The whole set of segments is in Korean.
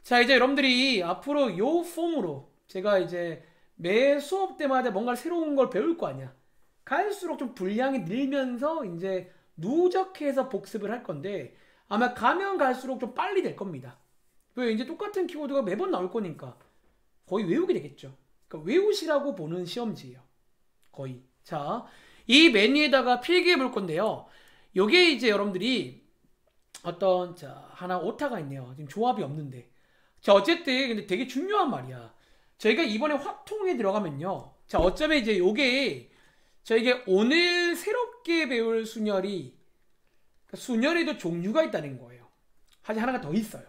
자, 이제 여러분들이 앞으로 요 폼으로 제가 이제 매 수업 때마다 뭔가 새로운 걸 배울 거 아니야. 갈수록 좀 분량이 늘면서 이제 누적해서 복습을 할 건데 아마 가면 갈수록 좀 빨리 될 겁니다. 왜 이제 똑같은 키워드가 매번 나올 거니까 거의 외우게 되겠죠. 그러니까 외우시라고 보는 시험지예요. 거의. 자, 이 메뉴에다가 필기해 볼 건데요. 요게 이제 여러분들이 어떤 자 하나 오타가 있네요. 지금 조합이 없는데. 자, 어쨌든 근데 되게 중요한 말이야. 저희가 이번에 확통에 들어가면요. 자, 어쩌면 이제 요게 저에게 오늘 새롭게 배울 순열이 그러니까 순열에도 종류가 있다는 거예요. 아직 하나가 더 있어요.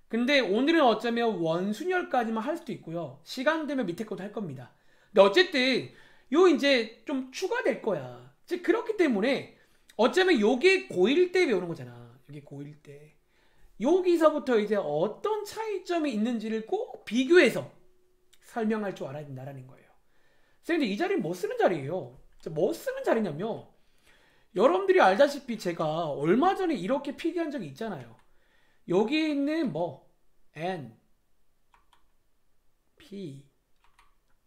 근데 오늘은 어쩌면 원순열까지만 할 수도 있고요. 시간 되면 밑에 것도 할 겁니다. 근데 어쨌든 요 이제 좀 추가될 거야. 즉 그렇기 때문에 어쩌면 요게 고1 때 배우는 거잖아. 요게 고1 때. 여기서부터 이제 어떤 차이점이 있는지를 꼭 비교해서 설명할 줄 알아야 된다는 거예요. 선생님, 이 자리는 뭐 쓰는 자리예요? 뭐 쓰는 자리냐면 여러분들이 알다시피 제가 얼마 전에 이렇게 필기한 적이 있잖아요. 여기 있는 뭐 N, P,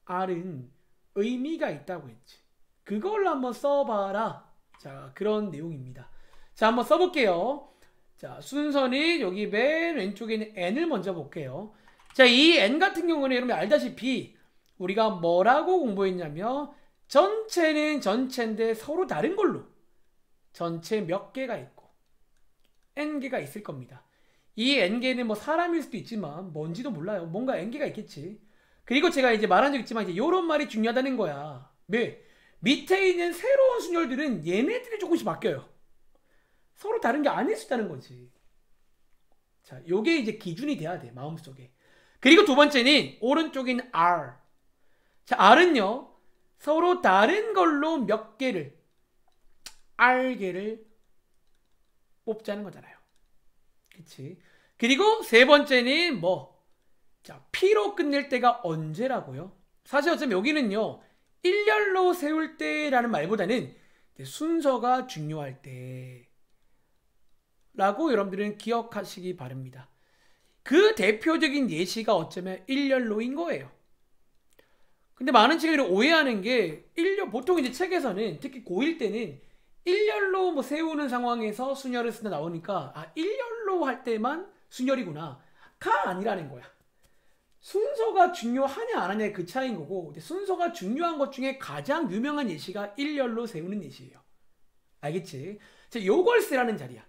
R은 의미가 있다고 했지. 그걸로 한번 써봐라. 자, 그런 내용입니다. 자, 한번 써볼게요. 자, 순서는 여기 맨 왼쪽에 있는 N을 먼저 볼게요. 자, 이 N 같은 경우는 여러분 알다시피 우리가 뭐라고 공부했냐면 전체는 전체인데 서로 다른 걸로 전체 몇 개가 있고 N개가 있을 겁니다. 이 N개는 뭐 사람일 수도 있지만 뭔지도 몰라요. 뭔가 N개가 있겠지. 그리고 제가 이제 말한 적 있지만 이제 요런 말이 중요하다는 거야. 왜? 밑에 있는 새로운 순열들은 얘네들이 조금씩 바뀌어요. 서로 다른 게 아닐 수 있다는 거지. 자, 요게 이제 기준이 돼야 돼, 마음속에. 그리고 두 번째는 오른쪽인 R. 자, R은요, 서로 다른 걸로 몇 개를, R개를 뽑자는 거잖아요. 그치? 그리고 세 번째는 뭐, 자, P로 끝낼 때가 언제라고요? 사실 어쩌면 여기는요, 일렬로 세울 때라는 말보다는 순서가 중요할 때 라고 여러분들은 기억하시기 바랍니다. 그 대표적인 예시가 어쩌면 일렬로인 거예요. 근데 많은 친구들이 오해하는 게 보통 이제 책에서는 특히 고1 때는 일렬로 뭐 세우는 상황에서 순열을 쓴다 나오니까 아, 일렬로 할 때만 순열이구나. 가 아니라는 거야. 순서가 중요하냐 안 하냐의 그 차이인 거고 순서가 중요한 것 중에 가장 유명한 예시가 일렬로 세우는 예시예요. 알겠지? 자, 요걸 쓰라는 자리야.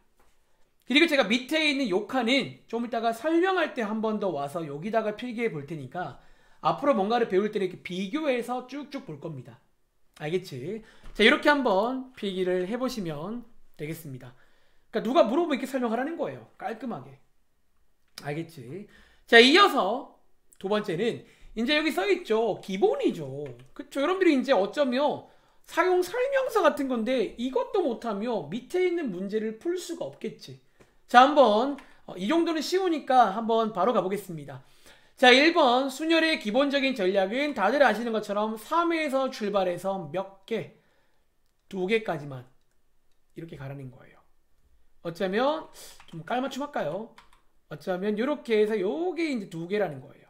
그리고 제가 밑에 있는 요 칸은 좀 이따가 설명할 때 한 번 더 와서 여기다가 필기해 볼 테니까 앞으로 뭔가를 배울 때는 이렇게 비교해서 쭉쭉 볼 겁니다. 알겠지? 자, 이렇게 한번 필기를 해보시면 되겠습니다. 그러니까 누가 물어보면 이렇게 설명하라는 거예요. 깔끔하게. 알겠지? 자, 이어서 두 번째는 이제 여기 써있죠. 기본이죠. 그쵸? 여러분들이 이제 어쩌면 사용 설명서 같은 건데 이것도 못하며 밑에 있는 문제를 풀 수가 없겠지. 자, 한번 이 정도는 쉬우니까 한번 바로 가보겠습니다. 자, 1번 순열의 기본적인 전략은 다들 아시는 것처럼 3에서 출발해서 몇 개? 2개까지만 이렇게 가라는 거예요. 어쩌면 좀 깔맞춤 할까요? 어쩌면 이렇게 해서 요게 이제 2개라는 거예요.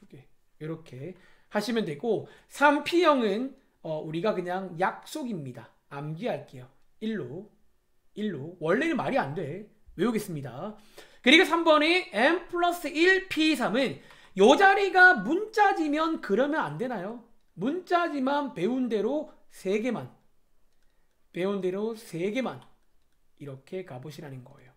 2개 이렇게 하시면 되고 3P형은 우리가 그냥 약속입니다. 암기할게요. 1로 원래는 말이 안 돼. 외우겠습니다. 그리고 3번이 M 플러스 1 P3은 요 자리가 문자지면 그러면 안 되나요? 문자지만 배운 대로 3개만 이렇게 가보시라는 거예요.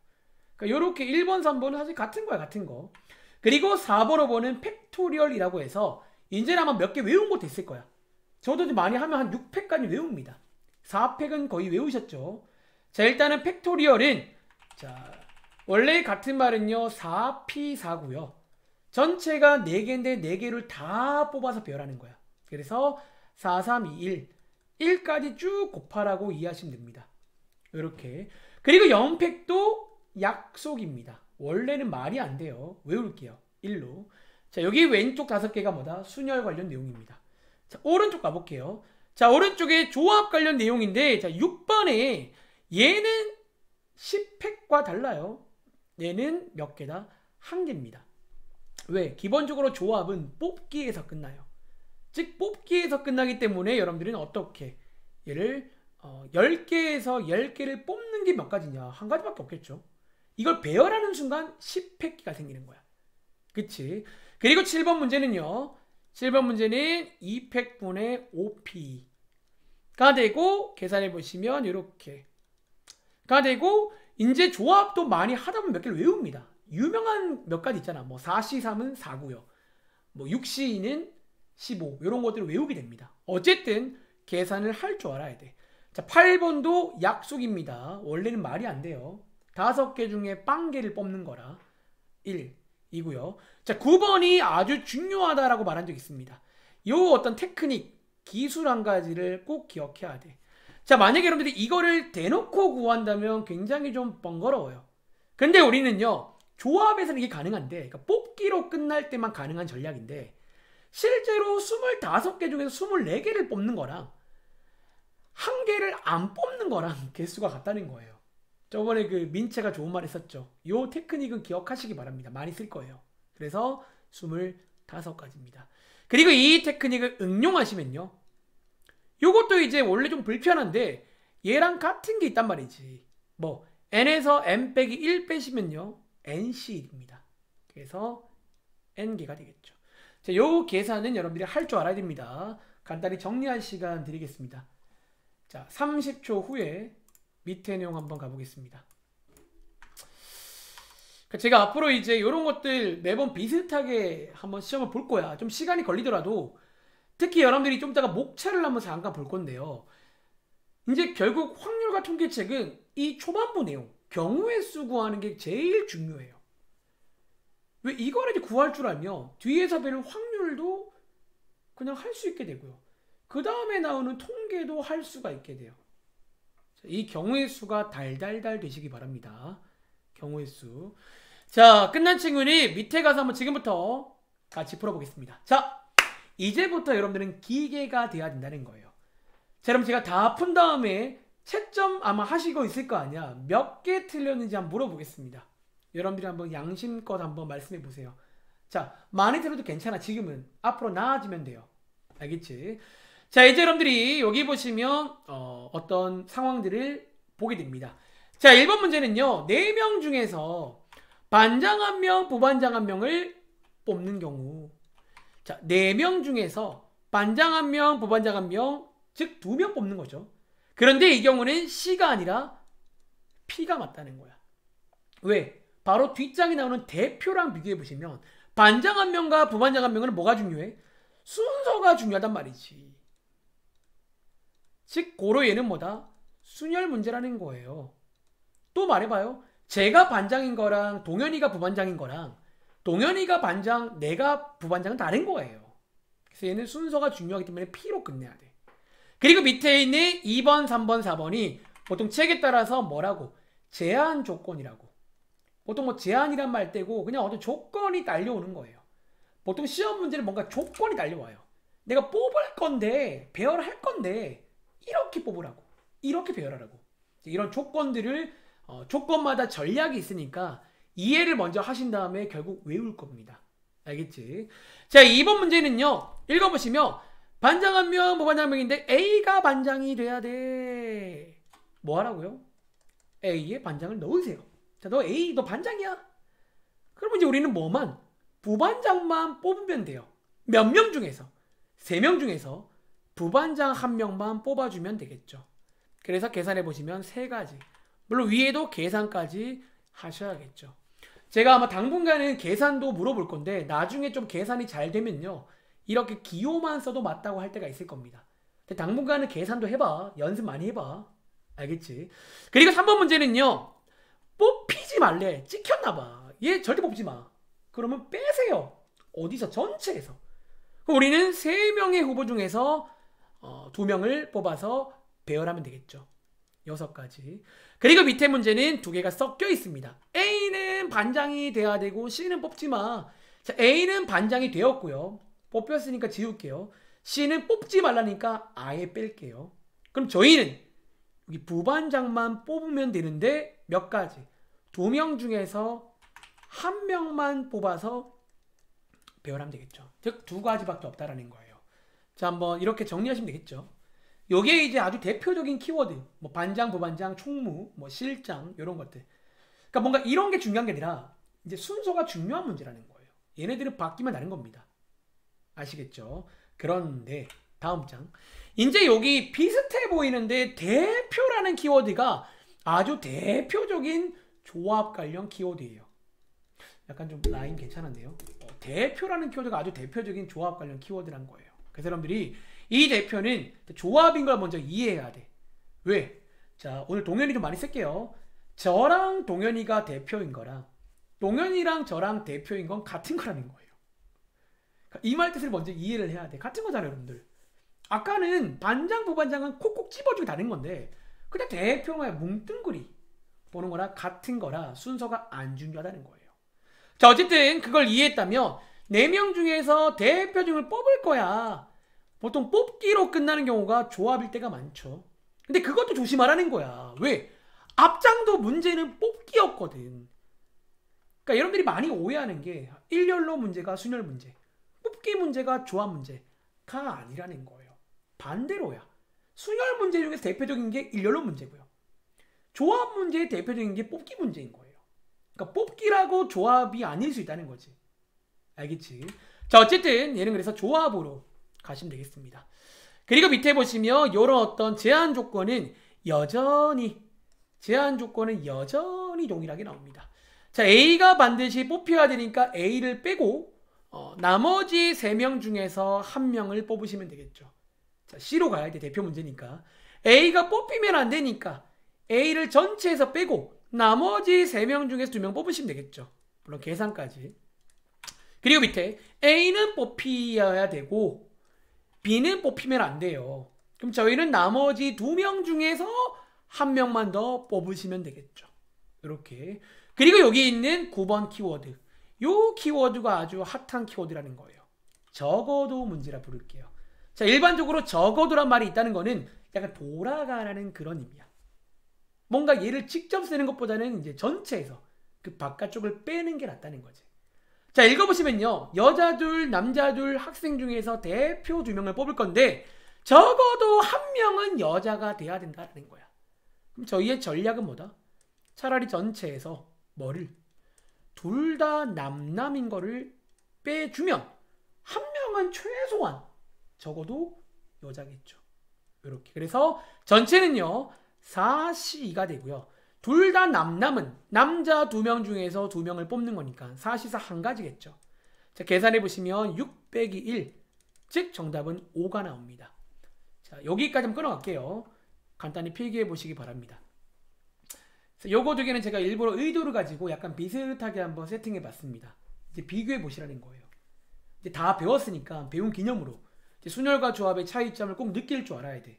그러니까 요렇게 1번, 3번은 사실 같은 거야, 같은 거. 그리고 4번, 5번은 팩토리얼이라고 해서 이제는 아마 몇 개 외운 것도 있을 거야. 저도 많이 하면 한 6팩까지 외웁니다. 4팩은 거의 외우셨죠? 자, 일단은 팩토리얼은 자, 원래 같은 말은요 4P4고요 전체가 4개인데 4개를 다 뽑아서 배열하는 거야. 그래서 4, 3, 2, 1 1까지 쭉 곱하라고 이해하시면 됩니다. 이렇게. 그리고 0팩도 약속입니다. 원래는 말이 안 돼요. 외울게요. 1로. 자, 여기 왼쪽 5개가 뭐다? 순열 관련 내용입니다. 자, 오른쪽 가볼게요. 자, 오른쪽에 조합 관련 내용인데 자, 6번에 얘는 10팩과 달라요. 얘는 몇 개다? 1개입니다. 왜? 기본적으로 조합은 뽑기에서 끝나요. 즉 뽑기에서 끝나기 때문에 여러분들은 어떻게 얘를 10개에서 10개를 뽑는 게 몇 가지냐? 한 가지밖에 없겠죠. 이걸 배열하는 순간 10획기가 생기는 거야. 그치? 그리고 7번 문제는요. 7번 문제는 2팩분의 5p가 되고 계산해 보시면 이렇게 가 되고 이제 조합도 많이 하다 보면 몇 개를 외웁니다. 유명한 몇 가지 있잖아. 뭐 4C3은 4고요. 뭐 6C2는 15. 이런 것들을 외우게 됩니다. 어쨌든 계산을 할 줄 알아야 돼. 자, 8번도 약속입니다. 원래는 말이 안 돼요. 5개 중에 빵개를 뽑는 거라 1 이고요. 자, 9번이 아주 중요하다라고 말한 적 있습니다. 요 어떤 테크닉, 기술 한 가지를 꼭 기억해야 돼. 자, 만약에 여러분들이 이거를 대놓고 구한다면 굉장히 좀 번거로워요. 근데 우리는요, 조합에서는 이게 가능한데, 그러니까 뽑기로 끝날 때만 가능한 전략인데, 실제로 25개 중에서 24개를 뽑는 거랑, 한 개를 안 뽑는 거랑 개수가 같다는 거예요. 저번에 그 민채가 좋은 말 했었죠. 요 테크닉은 기억하시기 바랍니다. 많이 쓸 거예요. 그래서 25가지입니다. 그리고 이 테크닉을 응용하시면요. 요것도 이제 원래 좀 불편한데 얘랑 같은 게 있단 말이지. 뭐 n에서 n 빼기 1 빼시면요. nc1입니다. 그래서 n개가 되겠죠. 자, 요 계산은 여러분들이 할 줄 알아야 됩니다. 간단히 정리할 시간 드리겠습니다. 자, 30초 후에 밑에 내용 한번 가보겠습니다. 제가 앞으로 이제 이런 것들 매번 비슷하게 한번 시험을 볼 거야. 좀 시간이 걸리더라도 특히 여러분들이 좀 이따가 목차를 한번 잠깐 볼 건데요. 이제 결국 확률과 통계책은 이 초반부 내용, 경우의 수 구하는 게 제일 중요해요. 왜 이거를 이제 구할 줄 알면 뒤에서 배는 확률도 그냥 할 수 있게 되고요. 그 다음에 나오는 통계도 할 수가 있게 돼요. 이 경우의 수가 달달달 되시기 바랍니다. 경우의 수. 자, 끝난 친구는 밑에 가서 한번 지금부터 같이 풀어보겠습니다. 자, 이제부터 여러분들은 기계가 돼야 된다는 거예요. 자, 여러분 제가 다 푼 다음에 채점 아마 하시고 있을 거 아니야. 몇 개 틀렸는지 한번 물어보겠습니다. 여러분들이 한번 양심껏 한번 말씀해 보세요. 자, 많이 틀려도 괜찮아. 지금은 앞으로 나아지면 돼요. 알겠지? 자, 이제 여러분들이 여기 보시면 어떤 상황들을 보게 됩니다. 자, 1번 문제는요. 4명 중에서 반장 1명, 부반장 1명을 뽑는 경우. 자, 4명 중에서 반장 1명, 부반장 1명, 즉 2명 뽑는 거죠. 그런데 이 경우는 C가 아니라 P가 맞다는 거야. 왜? 바로 뒷장에 나오는 대표랑 비교해 보시면 반장 1명과 부반장 1명은 뭐가 중요해? 순서가 중요하단 말이지. 즉 고로 얘는 뭐다? 순열 문제라는 거예요. 또 말해봐요. 제가 반장인 거랑 동현이가 부반장인 거랑 동현이가 반장, 내가 부반장은 다른 거예요. 그래서 얘는 순서가 중요하기 때문에 P로 끝내야 돼. 그리고 밑에 있는 2번, 3번, 4번이 보통 책에 따라서 뭐라고? 제한 조건이라고. 보통 뭐 제한이란 말 떼고 그냥 어떤 조건이 딸려오는 거예요. 보통 시험 문제는 뭔가 조건이 딸려와요. 내가 뽑을 건데, 배열할 건데 이렇게 뽑으라고. 이렇게 배열하라고. 이런 조건들을 조건마다 전략이 있으니까 이해를 먼저 하신 다음에 결국 외울 겁니다. 알겠지? 자, 2번 문제는요. 읽어보시면 반장 1명, 부반장 1명인데 A가 반장이 돼야 돼. 뭐 하라고요? A에 반장을 넣으세요. 자, 너 A, 너 반장이야? 그러면 이제 우리는 뭐만? 부반장만 뽑으면 돼요. 몇 명 중에서? 3명 중에서 부반장 1명만 뽑아주면 되겠죠. 그래서 계산해보시면 3가지. 물론 위에도 계산까지 하셔야겠죠. 제가 아마 당분간은 계산도 물어볼 건데 나중에 좀 계산이 잘 되면요. 이렇게 기호만 써도 맞다고 할 때가 있을 겁니다. 근데 당분간은 계산도 해봐. 연습 많이 해봐. 알겠지? 그리고 3번 문제는요. 뽑히지 말래. 찍혔나봐. 얘 절대 뽑지 마. 그러면 빼세요. 어디서? 전체에서. 그럼 우리는 3명의 후보 중에서 2명을 뽑아서 배열하면 되겠죠. 6가지. 그리고 밑에 문제는 2개가 섞여 있습니다. A는 반장이 돼야 되고 C는 뽑지 마. 자, A는 반장이 되었고요. 뽑혔으니까 지울게요. C는 뽑지 말라니까 아예 뺄게요. 그럼 저희는 여기 부반장만 뽑으면 되는데 몇 가지? 2명 중에서 1명만 뽑아서 배열하면 되겠죠. 즉 두 가지밖에 없다라는 거예요. 자, 한번 이렇게 정리하시면 되겠죠. 요게 이제 아주 대표적인 키워드, 뭐 반장, 부반장, 총무, 뭐 실장 이런 것들. 그러니까 뭔가 이런 게 중요한 게 아니라 이제 순서가 중요한 문제라는 거예요. 얘네들은 바뀌면 다른 겁니다. 아시겠죠? 그런데 다음 장. 이제 여기 비슷해 보이는데 대표라는 키워드가 아주 대표적인 조합 관련 키워드예요. 약간 좀 라인 괜찮은데요? 대표라는 키워드가 아주 대표적인 조합 관련 키워드란 거예요. 그래서 여러분들이 이 대표는 조합인 걸 먼저 이해해야 돼. 왜? 자, 오늘 동현이 좀 많이 쓸게요. 저랑 동현이가 대표인 거랑 동현이랑 저랑 대표인 건 같은 거라는 거예요. 이 말 뜻을 먼저 이해를 해야 돼. 같은 거잖아요, 여러분들. 아까는 반장, 부반장은 콕콕 집어주고 다른 건데 그냥 대표만 뭉뚱그리 보는 거라 같은 거라 순서가 안 중요하다는 거예요. 자, 어쨌든 그걸 이해했다면 4명 중에서 대표중을 뽑을 거야. 보통 뽑기로 끝나는 경우가 조합일 때가 많죠. 근데 그것도 조심하라는 거야. 왜? 앞장도 문제는 뽑기였거든. 그러니까 여러분들이 많이 오해하는 게 일렬로 문제가 순열 문제, 뽑기 문제가 조합 문제가 아니라는 거예요. 반대로야. 순열 문제 중에서 대표적인 게 일렬로 문제고요. 조합 문제의 대표적인 게 뽑기 문제인 거예요. 그러니까 뽑기라고 조합이 아닐 수 있다는 거지. 알겠지? 자, 어쨌든 얘는 그래서 조합으로 가시면 되겠습니다. 그리고 밑에 보시면 이런 어떤 제한 조건은 여전히 동일하게 나옵니다. 자, A가 반드시 뽑혀야 되니까 A를 빼고 나머지 3명 중에서 1명을 뽑으시면 되겠죠. 자, C로 가야 돼. 대표 문제니까. A가 뽑히면 안 되니까 A를 전체에서 빼고 나머지 3명 중에서 2명 뽑으시면 되겠죠. 물론 계산까지. 그리고 밑에 A는 뽑혀야 되고 B는 뽑히면 안 돼요. 그럼 저희는 나머지 2명 중에서 1명만 더 뽑으시면 되겠죠. 이렇게. 그리고 여기 있는 9번 키워드. 요 키워드가 아주 핫한 키워드라는 거예요. 적어도 문제라 부를게요. 자, 일반적으로 적어도란 말이 있다는 거는 약간 돌아가라는 그런 의미야. 뭔가 얘를 직접 쓰는 것보다는 이제 전체에서 그 바깥쪽을 빼는 게 낫다는 거지. 자, 읽어보시면요. 여자 둘, 남자 둘 학생 중에서 대표 2명을 뽑을 건데 적어도 1명은 여자가 돼야 된다는 거야. 그럼 저희의 전략은 뭐다? 차라리 전체에서 뭐를? 둘 다 남남인 거를 빼주면 1명은 최소한 적어도 여자겠죠. 이렇게. 그래서 전체는요. 4시2가 되고요. 둘 다 남남은 남자 2명 중에서 2명을 뽑는 거니까 4시4 한 가지겠죠. 자, 계산해 보시면 6 빼기 1, 즉 정답은 5가 나옵니다. 자, 여기까지 한번 끊어갈게요. 간단히 필기해 보시기 바랍니다. 요거 두 개는 제가 일부러 의도를 가지고 약간 비슷하게 한번 세팅해 봤습니다. 이제 비교해 보시라는 거예요. 이제 다 배웠으니까 배운 기념으로 이제 순열과 조합의 차이점을 꼭 느낄 줄 알아야 돼.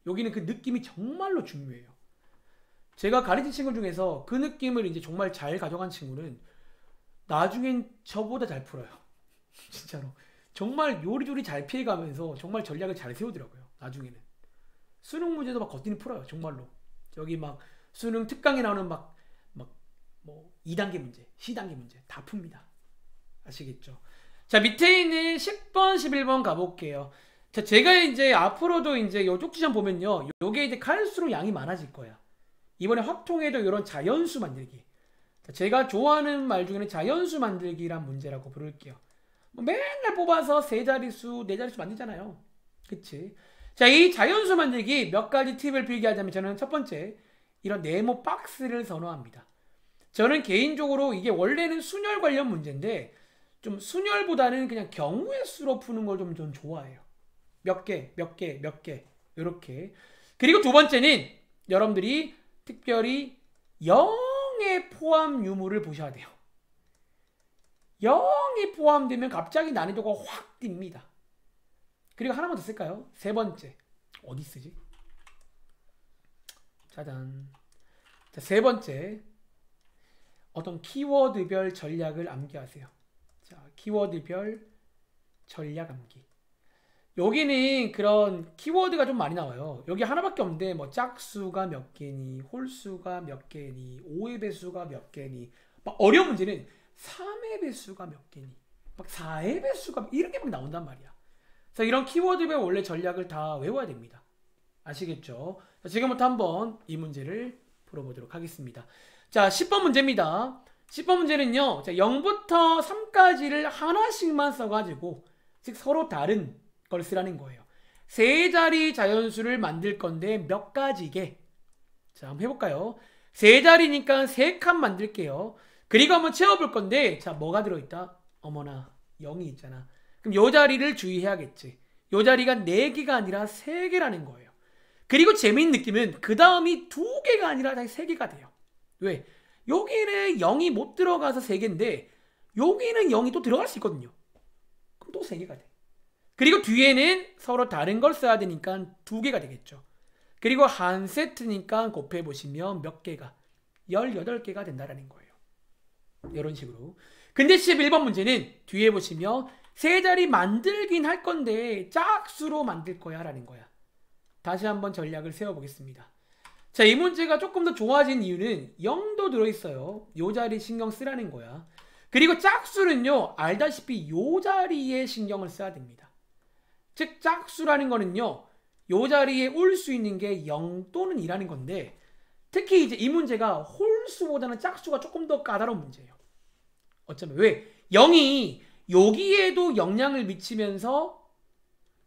여기는 그 느낌이 정말로 중요해요. 제가 가르친 친구 중에서 그 느낌을 이제 정말 잘 가져간 친구는 나중엔 저보다 잘 풀어요. 진짜로. 정말 요리조리 잘 피해가면서 정말 전략을 잘 세우더라고요. 나중에는. 수능 문제도 막 거뜬히 풀어요. 정말로. 저기 막 수능 특강에 나오는 뭐 2단계 문제, C단계 문제 다 풉니다. 아시겠죠? 자, 밑에 있는 10번, 11번 가볼게요. 자, 제가 이제 앞으로도 이제 요 쪽지점 보면요. 요게 이제 갈수록 양이 많아질 거야. 이번에 확통에도 이런 자연수 만들기. 자, 제가 좋아하는 말 중에는 자연수 만들기란 문제라고 부를게요. 뭐 맨날 뽑아서 3자릿수, 4자릿수 만들잖아요. 그치? 자, 이 자연수 만들기 몇 가지 팁을 필기하자면 저는 첫 번째, 이런 네모 박스를 선호합니다. 저는 개인적으로 이게 원래는 순열 관련 문제인데 좀 순열보다는 그냥 경우의 수로 푸는 걸 좀 좋아해요. 몇 개 이렇게. 그리고 두 번째는 여러분들이 특별히 0의 포함 유무를 보셔야 돼요. 0이 포함되면 갑자기 난이도가 확 뜁니다. 그리고 하나만 더 쓸까요? 세 번째. 어디 쓰지? 짜잔. 자, 세 번째. 어떤 키워드별 전략을 암기하세요. 자, 키워드별 전략 암기. 여기는 그런 키워드가 좀 많이 나와요. 여기 하나밖에 없는데 뭐 짝수가 몇 개니, 홀수가 몇 개니, 5의 배수가 몇 개니, 막 어려운 문제는 3의 배수가 몇 개니, 막 4의 배수가 이렇게 막 나온단 말이야. 그래서 이런 키워드의 원래 전략을 다 외워야 됩니다. 아시겠죠? 자, 지금부터 한번 이 문제를 풀어보도록 하겠습니다. 자, 10번 문제입니다. 10번 문제는요, 자, 0부터 3까지를 하나씩만 써가지고, 즉 서로 다른 걸 쓰라는 거예요. 세 자리 자연수를 만들 건데 몇 가지게? 자, 한번 해볼까요? 세 자리니까 3칸 만들게요. 그리고 한번 채워볼 건데, 자, 뭐가 들어있다? 어머나, 0이 있잖아. 그럼 요 자리를 주의해야겠지. 요 자리가 4개가 아니라 3개라는 거예요. 그리고 재미있는 느낌은 그 다음이 2개가 아니라 3개가 돼요. 왜? 여기는 0이 못 들어가서 3개인데 여기는 0이 또 들어갈 수 있거든요. 그럼 또 3개가 돼. 그리고 뒤에는 서로 다른 걸 써야 되니까 2개가 되겠죠. 그리고 한 세트니까 곱해보시면 몇 개가? 18개가 된다는 거예요. 이런 식으로. 근데 11번 문제는 뒤에 보시면 세 자리 만들긴 할 건데 짝수로 만들 거야 라는 거야. 다시 한번 전략을 세워보겠습니다. 자, 이 문제가 조금 더 좋아진 이유는 0도 들어있어요. 요 자리 신경 쓰라는 거야. 그리고 짝수는요, 알다시피 요 자리에 신경을 써야 됩니다. 즉 짝수라는 거는요, 요 자리에 올 수 있는 게 0 또는 2라는 건데, 특히 이제 이 문제가 홀수보다는 짝수가 조금 더 까다로운 문제예요. 어쩌면 왜? 0이 여기에도 영향을 미치면서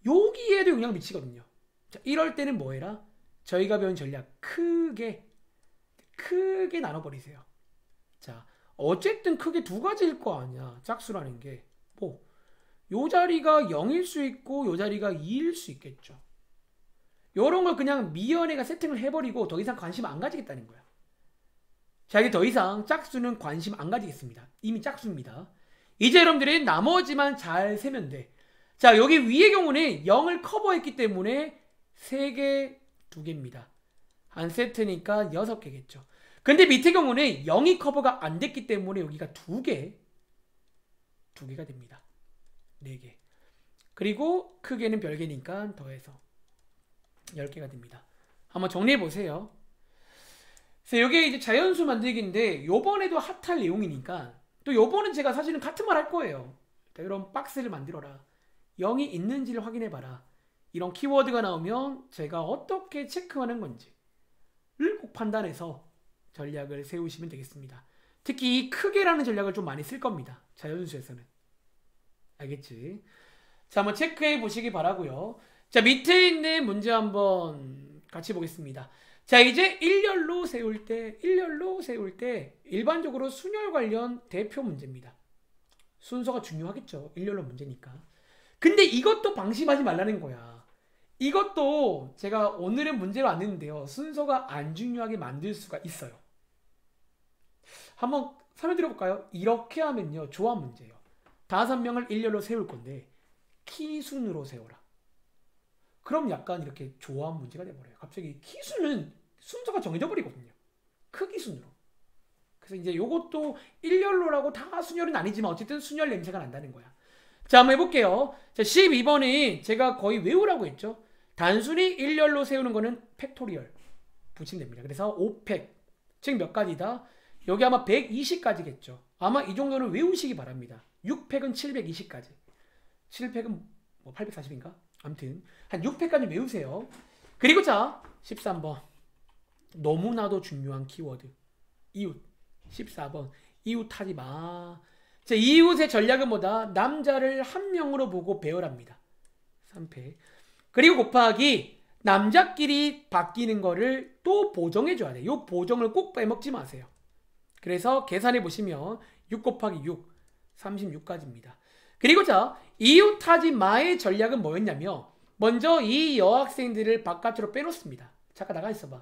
여기에도 영향을 미치거든요. 자, 이럴 때는 뭐 해라? 저희가 배운 전략 크게 나눠버리세요. 자, 어쨌든 크게 2가지일 거 아니야. 짝수라는 게 뭐 요 자리가 0일 수 있고 요 자리가 2일 수 있겠죠. 요런 걸 그냥 미연에가 세팅을 해버리고 더 이상 관심 안 가지겠다는 거야. 자, 이제 더 이상 짝수는 관심 안 가지겠습니다. 이미 짝수입니다. 이제 여러분들이 나머지만 잘 세면 돼. 자, 여기 위의 경우는 0을 커버했기 때문에 3개, 2개입니다. 한 세트니까 6개겠죠. 근데 밑의 경우는 0이 커버가 안 됐기 때문에 여기가 2개가 됩니다. 4개. 그리고 크게는 별개니까 더해서 10개가 됩니다. 한번 정리해 보세요. 그래서 이게 이제 자연수 만들기인데 요번에도 핫할 내용이니까 또 요번은 제가 사실은 같은 말 할 거예요. 이런 박스를 만들어라. 0이 있는지를 확인해 봐라. 이런 키워드가 나오면 제가 어떻게 체크하는 건지를 꼭 판단해서 전략을 세우시면 되겠습니다. 특히 이 크게라는 전략을 좀 많이 쓸 겁니다. 자연수에서는. 알겠지? 자, 한번 체크해 보시기 바라고요. 자, 밑에 있는 문제 한번 같이 보겠습니다. 자, 이제 일렬로 세울 때 일반적으로 순열 관련 대표 문제입니다. 순서가 중요하겠죠. 일렬로 문제니까. 근데 이것도 방심하지 말라는 거야. 이것도 제가 오늘은 문제로 안 냈는데요. 순서가 안 중요하게 만들 수가 있어요. 한번 설명드려 볼까요? 이렇게 하면요. 조합 문제예요. 5명을 일렬로 세울 건데 키순으로 세워라. 그럼 약간 이렇게 조합 문제가 돼버려요. 갑자기 키수는 순서가 정해져 버리거든요. 크기 순으로. 그래서 이제 요것도 일렬로라고 다 순열은 아니지만 어쨌든 순열 냄새가 난다는 거야. 자, 한번 해볼게요. 자, 12번이 제가 거의 외우라고 했죠. 단순히 일렬로 세우는 거는 팩토리얼 붙이면 됩니다. 그래서 5팩, 즉 몇 가지다? 여기 아마 120까지겠죠. 아마 이 정도는 외우시기 바랍니다. 6팩은 720까지. 7팩은 뭐 840인가? 아무튼 한 6팩까지 외우세요. 그리고 자, 13번. 너무나도 중요한 키워드. 이웃. 14번. 이웃하지 마. 자, 이웃의 전략은 뭐다? 남자를 한 명으로 보고 배열합니다. 3팩. 그리고 곱하기 남자끼리 바뀌는 거를 또 보정해줘야 돼. 이 보정을 꼭 빼먹지 마세요. 그래서 계산해 보시면 6 곱하기 6, 36까지입니다. 그리고 자, 이웃하지 마의 전략은 뭐였냐면 먼저 이 여학생들을 바깥으로 빼놓습니다. 잠깐 나가 있어봐.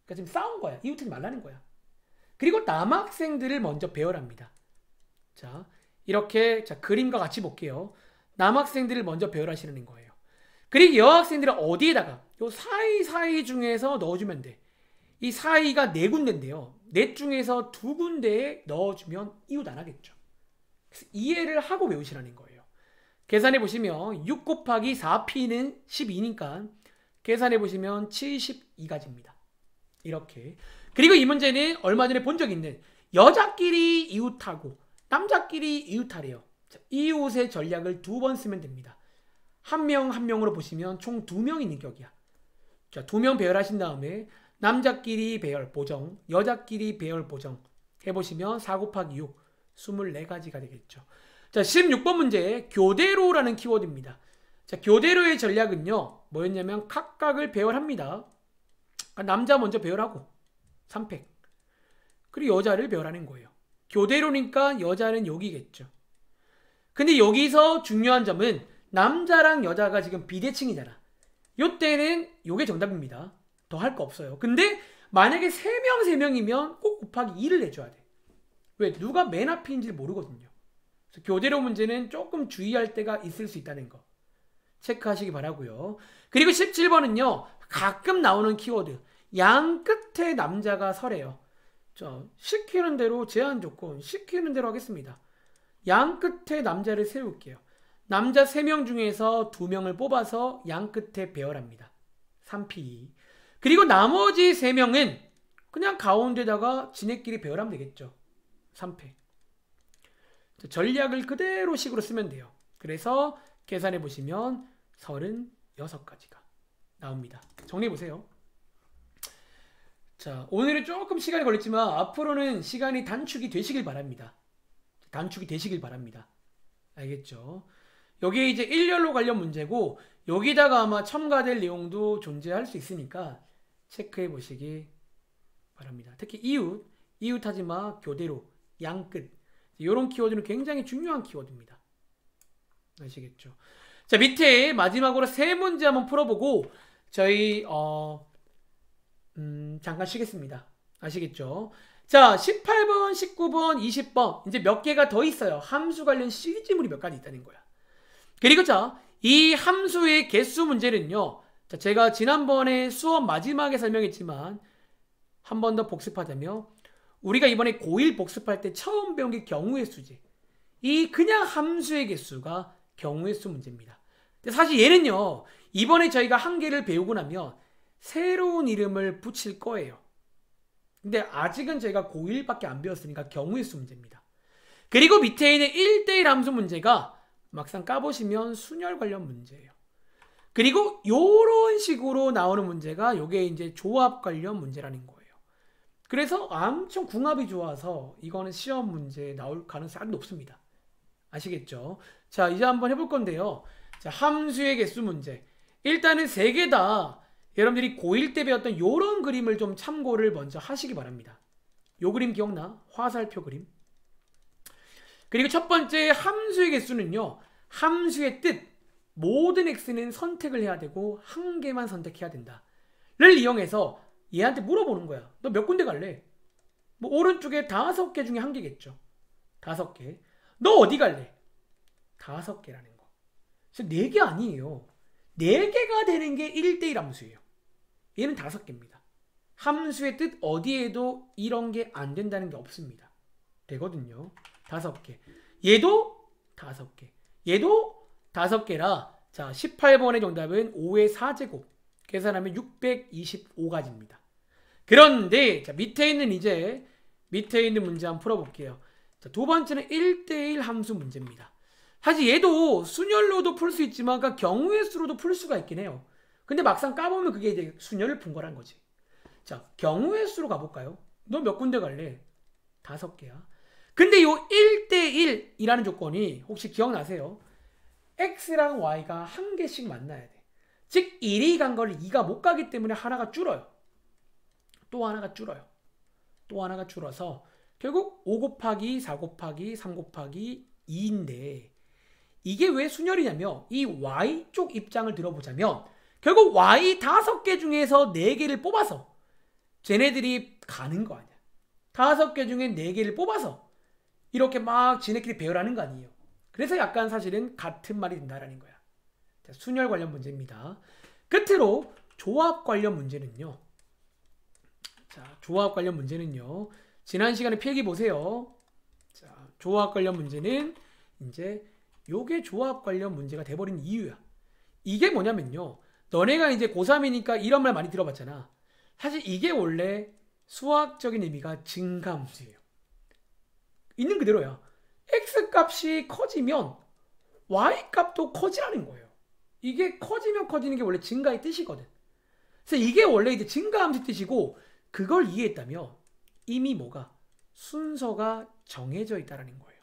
그러니까 지금 싸운 거야. 이웃하지 말라는 거야. 그리고 남학생들을 먼저 배열합니다. 자, 이렇게 자 그림과 같이 볼게요. 남학생들을 먼저 배열하시는 거예요. 그리고 여학생들은 어디에다가 요 사이 중에서 넣어주면 돼. 이 사이가 4군데인데요. 넷 중에서 2군데에 넣어주면 이웃 안 하겠죠. 그래서 이해를 하고 외우시라는 거예요. 계산해 보시면 6 곱하기 4p는 12니까 계산해 보시면 72가지입니다. 이렇게. 그리고 이 문제는 얼마 전에 본 적 있는 여자끼리 이웃하고 남자끼리 이웃하래요. 자, 이웃의 전략을 2번 쓰면 됩니다. 한 명 한 명으로 보시면 총 2명이 있는 격이야. 자, 2명 배열하신 다음에 남자끼리 배열 보정, 여자끼리 배열 보정 해보시면 4 곱하기 6, 24가지가 되겠죠. 자, 16번 문제, 교대로라는 키워드입니다. 자, 교대로의 전략은요, 뭐였냐면 각각을 배열합니다. 남자 먼저 배열하고 3팩, 그리고 여자를 배열하는 거예요. 교대로니까 여자는 여기겠죠. 근데 여기서 중요한 점은 남자랑 여자가 지금 비대칭이잖아. 요때는 요게 정답입니다. 더 할 거 없어요. 근데 만약에 3명이면 꼭 곱하기 2를 내줘야 돼. 왜? 누가 맨 앞인지 모르거든요. 그래서 교대로 문제는 조금 주의할 때가 있을 수 있다는 거 체크하시기 바라고요. 그리고 17번은요. 가끔 나오는 키워드. 양 끝에 남자가 서래요. 시키는 대로 제한 조건 시키는 대로 하겠습니다. 양 끝에 남자를 세울게요. 남자 3명 중에서 2명을 뽑아서 양 끝에 배열합니다. 3P. 그리고 나머지 3명은 그냥 가운데다가 지네끼리 배열하면 되겠죠. 3패. 전략을 그대로 식으로 쓰면 돼요. 그래서 계산해 보시면 36가지가 나옵니다. 정리해 보세요. 자, 오늘은 조금 시간이 걸렸지만 앞으로는 시간이 단축이 되시길 바랍니다. 단축이 되시길 바랍니다. 알겠죠? 여기에 이제 일렬로 관련 문제고 여기다가 아마 첨가될 내용도 존재할 수 있으니까 체크해 보시기 바랍니다. 특히 이웃하지마, 교대로, 양끝 이런 키워드는 굉장히 중요한 키워드입니다. 아시겠죠? 자, 밑에 마지막으로 3문제 한번 풀어보고 저희 잠깐 쉬겠습니다. 아시겠죠? 자, 18번, 19번, 20번 이제 몇 개가 더 있어요. 함수 관련 시리즈물이 몇 가지 있다는 거야. 그리고 자, 이 함수의 개수 문제는요. 자, 제가 지난번에 수업 마지막에 설명했지만 한 번 더 복습하자면 우리가 이번에 고1 복습할 때 처음 배운 게 경우의 수지. 이 그냥 함수의 개수가 경우의 수 문제입니다. 근데 사실 얘는요. 이번에 저희가 한 개를 배우고 나면 새로운 이름을 붙일 거예요. 근데 아직은 저희가 고1밖에 안 배웠으니까 경우의 수 문제입니다. 그리고 밑에 있는 1대1 함수 문제가 막상 까보시면 순열 관련 문제예요. 그리고 요런 식으로 나오는 문제가 요게 이제 조합 관련 문제라는 거예요. 그래서 엄청 궁합이 좋아서 이거는 시험 문제에 나올 가능성이 아주 높습니다. 아시겠죠? 자, 이제 한번 해볼 건데요. 자, 함수의 개수 문제. 일단은 3개 다 여러분들이 고1 때 배웠던 요런 그림을 좀 참고를 먼저 하시기 바랍니다. 요 그림 기억나? 화살표 그림. 그리고 첫 번째 함수의 개수는요. 함수의 뜻. 모든 x는 선택을 해야 되고 한 개만 선택해야 된다. 를 이용해서 얘한테 물어보는 거야. 너 몇 군데 갈래? 뭐 오른쪽에 5개 중에 1개겠죠. 5개. 너 어디 갈래? 5개라는 거. 그래서 4개 아니에요. 4개가 되는 게 1대1 함수예요. 얘는 5개입니다. 함수의 뜻 어디에도 이런 게 안 된다는 게 없습니다. 되거든요. 5개. 얘도 5개. 얘도 5개라 자 18번의 정답은 5의 4제곱 계산하면 625가지입니다. 그런데 자 밑에 있는 문제 한번 풀어볼게요. 자, 두 번째는 1대1 함수 문제입니다. 사실 얘도 순열로도 풀 수 있지만 그러니까 경우의 수로도 풀 수가 있긴 해요. 근데 막상 까보면 그게 이제 순열을 푼 거란 거지. 자, 경우의 수로 가볼까요? 너 몇 군데 갈래? 5개야. 근데 요 1대1이라는 조건이 혹시 기억나세요? x랑 y가 한 개씩 만나야 돼. 즉 1이 간 걸 2가 못 가기 때문에 하나가 줄어요. 또 하나가 줄어요. 또 하나가 줄어서 결국 5 곱하기 4 곱하기 3 곱하기 2인데 이게 왜 순열이냐면 이 y쪽 입장을 들어보자면 결국 y 5개 중에서 4개를 뽑아서 쟤네들이 가는 거 아니야. 5개 중에 4개를 뽑아서 이렇게 막 지네끼리 배열하는 거 아니에요. 그래서 약간 사실은 같은 말이 된다라는 거야. 자, 순열 관련 문제입니다. 끝으로 조합 관련 문제는요. 자, 조합 관련 문제는요. 지난 시간에 필기 보세요. 자, 조합 관련 문제는 이제 요게 조합 관련 문제가 돼버린 이유야. 이게 뭐냐면요. 너네가 이제 고3이니까 이런 말 많이 들어봤잖아. 사실 이게 원래 수학적인 의미가 증가함수예요. 있는 그대로야. x값이 커지면 y값도 커지라는 거예요. 이게 커지면 커지는 게 원래 증가의 뜻이거든. 그래서 이게 원래 이제 증가함수 뜻이고, 그걸 이해했다면 이미 뭐가 순서가 정해져 있다라는 거예요.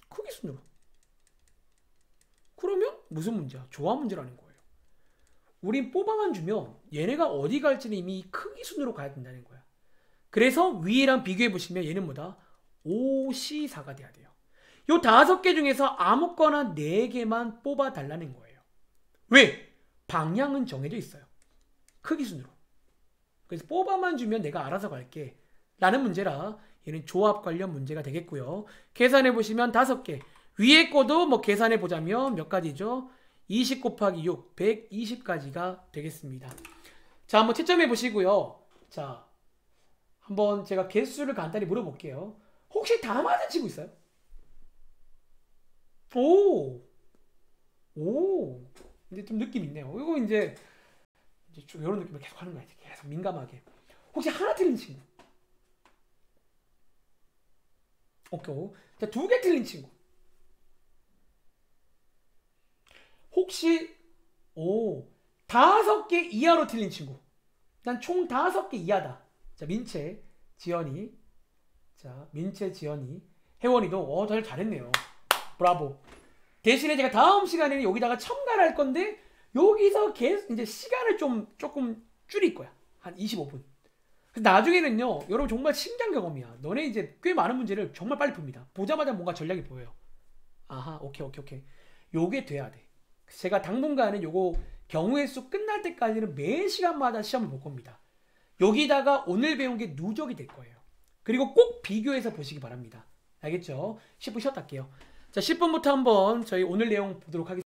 크기 순으로. 그러면 무슨 문제야? 조화 문제라는 거예요. 우린 뽑아만 주면 얘네가 어디 갈지는 이미 크기 순으로 가야 된다는 거야. 그래서 위에랑 비교해 보시면 얘는 뭐다? 5C4가 돼야 돼요. 요 5개 중에서 아무거나 4개만 뽑아 달라는 거예요. 왜? 방향은 정해져 있어요. 크기 순으로. 그래서 뽑아만 주면 내가 알아서 갈게 라는 문제라 얘는 조합 관련 문제가 되겠고요. 계산해 보시면 5개. 위에 거도 뭐 계산해 보자면 몇 가지죠? 20 곱하기 6, 120까지가 되겠습니다. 자, 한번 채점해 보시고요. 자, 한번 제가 개수를 간단히 물어볼게요. 혹시 다 맞은 친구 있어요? 오! 오! 이제 좀 느낌 있네요. 이거 이제 좀 이런 느낌을 계속 하는 거야. 계속 민감하게. 혹시 하나 틀린 친구? 오케이. 자, 2개 틀린 친구. 혹시 5개 이하로 틀린 친구. 난 총 5개 이하다. 자, 민채, 지연이. 자, 민채, 지연이. 혜원이도 다들 잘했네요. 브라보. 대신에 제가 다음 시간에는 여기다가 첨가를 할 건데 여기서 계속 이제 시간을 조금 줄일 거야. 한 25분. 나중에는요, 여러분 정말 신기한 경험이야. 너네 이제 꽤 많은 문제를 정말 빨리 풉니다. 보자마자 뭔가 전략이 보여요. 아하, 오케이. 요게 돼야 돼. 제가 당분간은 요거 경우의 수 끝날 때까지는 매 시간마다 시험을 볼 겁니다. 여기다가 오늘 배운 게 누적이 될 거예요. 그리고 꼭 비교해서 보시기 바랍니다. 알겠죠? 10분 쉬었다 할게요. 자, 10분부터 한번 저희 오늘 내용 보도록 하겠습니다.